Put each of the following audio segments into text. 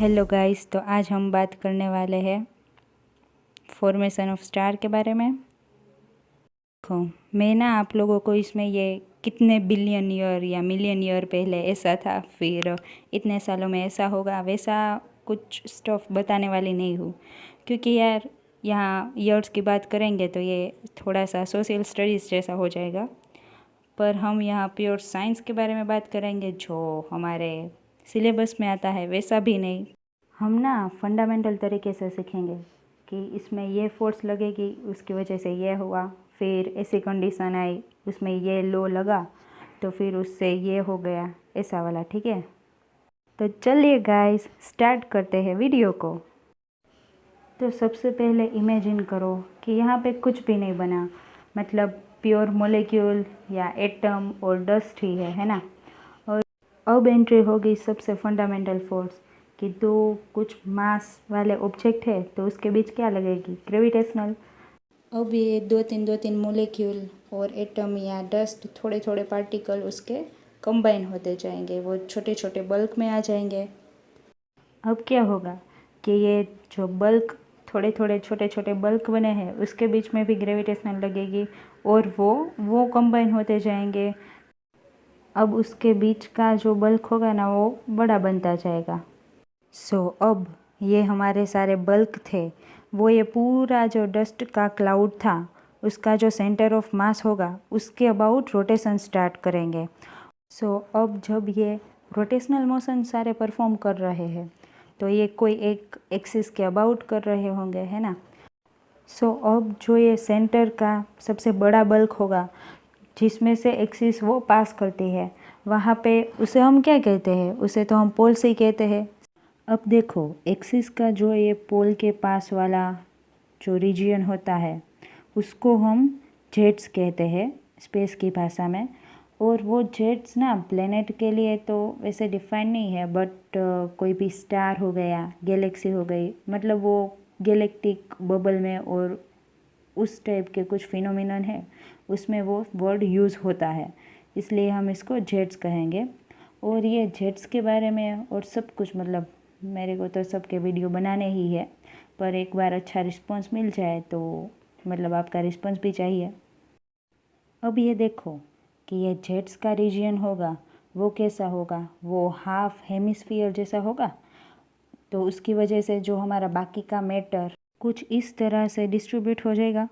Hello guys, तो आज हम बात करने वाले हैं फॉर्मेशन ऑफ स्टार के बारे में। देखो, मैं ना आप लोगों को इसमें ये कितने बिलियन ईयर या मिलियन ईयर पहले ऐसा था, फिर इतने सालों में ऐसा होगा, वैसा कुछ स्टफ बताने वाली नहीं हूँ, क्योंकि यार यहाँ ईयर्स की बात करेंगे तो ये थोड़ा सा सोशल स्टडीज़ जैसा हो जाएगा। पर हम यहाँ प्योर साइंस के बारे में बात करेंगे, जो हमारे सिलेबस में आता है वैसा भी नहीं। हम ना फंडामेंटल तरीके से सीखेंगे कि इसमें ये फोर्स लगेगी, उसकी वजह से ये हुआ, फिर ऐसी कंडीशन आई, उसमें ये लो लगा तो फिर उससे ये हो गया, ऐसा वाला। ठीक है, तो चलिए गाइस स्टार्ट करते हैं वीडियो को। तो सबसे पहले इमेजिन करो कि यहाँ पे कुछ भी नहीं बना, मतलब प्योर मॉलिक्यूल या एटम और डस्ट ही है ना। और अब एंट्री होगी सबसे फंडामेंटल फोर्स कि दो कुछ मास वाले ऑब्जेक्ट है तो उसके बीच क्या लगेगी, ग्रेविटेशनल। अब ये दो तीन मॉलिक्यूल और एटम या डस्ट, थोड़े थोड़े पार्टिकल उसके कंबाइन होते जाएंगे, वो छोटे छोटे बल्क में आ जाएंगे। अब क्या होगा कि ये जो बल्क, थोड़े थोड़े छोटे छोटे बल्क बने हैं, उसके बीच में भी ग्रेविटेशनल लगेगी और वो कंबाइन होते जाएंगे। अब उसके बीच का जो बल्क होगा ना, वो बड़ा बनता जाएगा। अब ये हमारे सारे बल्क थे, वो ये पूरा जो डस्ट का क्लाउड था, उसका जो सेंटर ऑफ मास होगा उसके अबाउट रोटेशन स्टार्ट करेंगे। अब जब ये रोटेशनल मोशन सारे परफॉर्म कर रहे हैं तो ये कोई एक एक्सिस के अबाउट कर रहे होंगे, है ना। अब जो ये सेंटर का सबसे बड़ा बल्क होगा, जिसमें से एक्सिस वो पास करती है, वहाँ पे उसे हम क्या कहते हैं, उसे तो हम पोल्स ही कहते हैं। अब देखो, एक्सिस का जो ये पोल के पास वाला जो रीजन होता है उसको हम जेट्स कहते हैं स्पेस की भाषा में। और वो जेट्स ना प्लेनेट के लिए तो वैसे डिफाइन नहीं है, बट कोई भी स्टार हो गया, गैलेक्सी हो गई, मतलब वो गैलेक्टिक बबल में और उस टाइप के कुछ फिनोमिनन है, उसमें वो वर्ड यूज़ होता है, इसलिए हम इसको जेट्स कहेंगे। और ये जेट्स के बारे में और सब कुछ, मतलब मेरे को तो सबके वीडियो बनाने ही है, पर एक बार अच्छा रिस्पॉन्स मिल जाए तो मतलब आपका रिस्पॉन्स भी चाहिए। अब ये देखो कि ये जेट्स का रीजन होगा, वो कैसा होगा, वो हाफ हेमिस्फीयर जैसा होगा। तो उसकी वजह से जो हमारा बाकी का मैटर कुछ इस तरह से डिस्ट्रीब्यूट हो जाएगा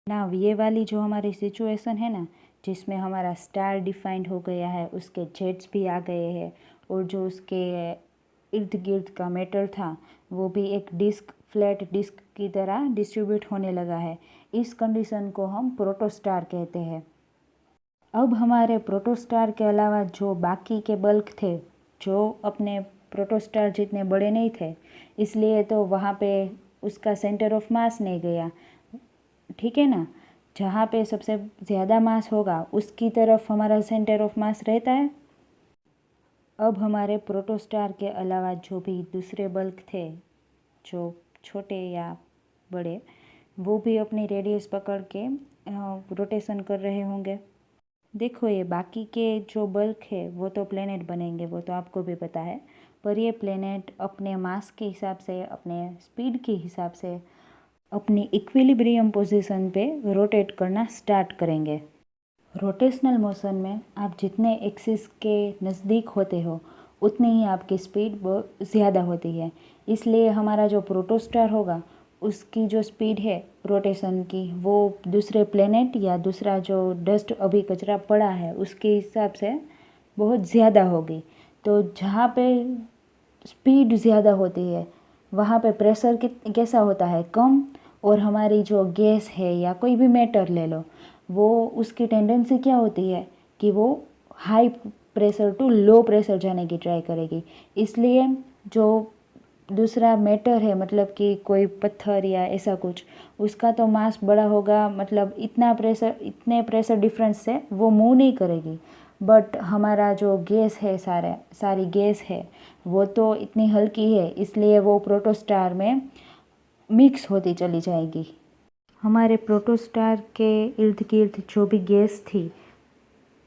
ना। ये वाली जो हमारी सिचुएशन है ना, जिसमें हमारा स्टार डिफाइंड हो गया है, उसके जेट्स भी आ गए हैं, और जो उसके इर्द गिर्द का मैटर था वो भी एक डिस्क, फ्लैट डिस्क की तरह डिस्ट्रीब्यूट होने लगा है। इस कंडीशन को हम प्रोटोस्टार कहते हैं। अब हमारे प्रोटोस्टार के अलावा जो बाकी के बल्क थे, जो अपने प्रोटोस्टार जितने बड़े नहीं थे, इसलिए तो वहाँ पे उसका सेंटर ऑफ मास नहीं गया, ठीक है ना। जहाँ पे सबसे ज़्यादा मास होगा उसकी तरफ हमारा सेंटर ऑफ मास रहता है। अब हमारे प्रोटोस्टार के अलावा जो भी दूसरे बल्क थे, जो छोटे या बड़े, वो भी अपनी रेडियस पकड़ के रोटेशन कर रहे होंगे। देखो, ये बाकी के जो बल्क है वो तो प्लेनेट बनेंगे, वो तो आपको भी पता है, पर ये प्लेनेट अपने मास के हिसाब से, अपने स्पीड के हिसाब से अपनी इक्विलिब्रियम पोजीशन पे रोटेट करना स्टार्ट करेंगे। रोटेशनल मोशन में आप जितने एक्सिस के नज़दीक होते हो उतनी ही आपकी स्पीड ज़्यादा होती है। इसलिए हमारा जो प्रोटोस्टार होगा उसकी जो स्पीड है रोटेशन की, वो दूसरे प्लेनेट या दूसरा जो डस्ट अभी कचरा पड़ा है उसके हिसाब से बहुत ज़्यादा होगी। तो जहाँ पे स्पीड ज़्यादा होती है वहाँ पे प्रेशर कैसा होता है, कम। और हमारी जो गैस है या कोई भी मैटर ले लो, वो उसकी टेंडेंसी क्या होती है कि वो high pressure to low pressure जाने की ट्राई करेगी। इसलिए जो दूसरा मैटर है, मतलब कि कोई पत्थर या ऐसा कुछ, उसका तो मास बड़ा होगा, मतलब इतने प्रेशर डिफरेंस से वो मूव नहीं करेगी। बट हमारा जो गैस है, सारी गैस है, वो तो इतनी हल्की है, इसलिए वो प्रोटोस्टार में मिक्स होती चली जाएगी। हमारे प्रोटोस्टार के इर्द गिर्द जो भी गैस थी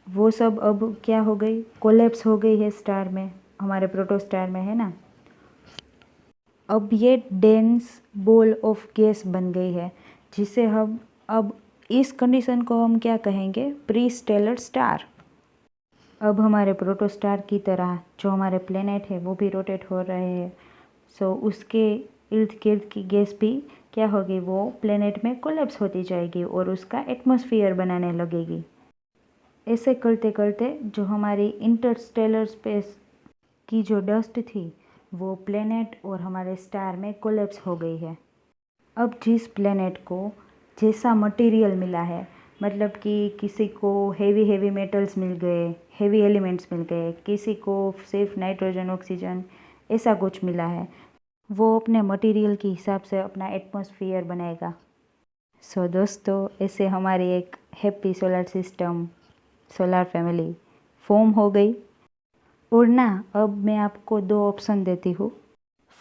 वो सब अब क्या हो गई, कोलैप्स हो गई है स्टार में, हमारे प्रोटोस्टार में, है ना। अब ये डेंस बॉल ऑफ गैस बन गई है, जिसे हम अब इस कंडीशन को हम क्या कहेंगे, प्री स्टेलर स्टार। अब हमारे प्रोटोस्टार की तरह जो हमारे प्लेनेट है वो भी रोटेट हो रहे हैं। सो उसके इर्द गिर्द की गैस भी क्या होगी, वो प्लेनेट में कोलैप्स होती जाएगी और उसका एटमॉस्फेयर बनाने लगेगी। ऐसे करते करते जो हमारी इंटरस्टेलर स्पेस की जो डस्ट थी वो प्लेनेट और हमारे स्टार में कोलैप्स हो गई है। अब जिस प्लेनेट को जैसा मटेरियल मिला है, मतलब कि किसी को हेवी मेटल्स मिल गए, हेवी एलिमेंट्स मिल गए, किसी को सिर्फ नाइट्रोजन ऑक्सीजन ऐसा कुछ मिला है, वो अपने मटेरियल के हिसाब से अपना एटमॉस्फेयर बनाएगा। सो दोस्तों, ऐसे हमारी एक happy solar system, solar family form हो गई। और ना, अब मैं आपको 2 ऑप्शन देती हूँ।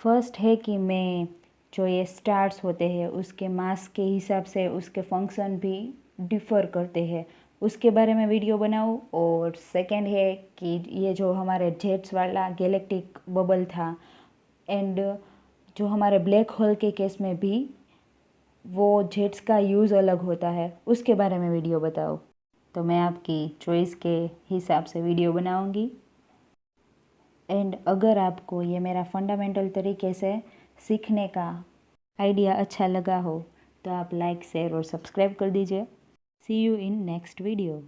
फर्स्ट है कि मैं जो ये स्टार्स होते हैं उसके मास के हिसाब से उसके फंक्शन भी डिफ़र करते हैं, उसके बारे में वीडियो बनाऊँ। और सेकंड है कि ये जो हमारे जेट्स वाला गैलेक्टिक बबल था एंड जो हमारे ब्लैक होल के केस में भी वो जेट्स का यूज़ अलग होता है, उसके बारे में वीडियो बताओ। तो मैं आपकी चॉइस के हिसाब से वीडियो बनाऊंगी। एंड अगर आपको ये मेरा फंडामेंटल तरीके से सीखने का आइडिया अच्छा लगा हो तो आप लाइक, शेयर और सब्सक्राइब कर दीजिए। सी यू इन नेक्स्ट वीडियो।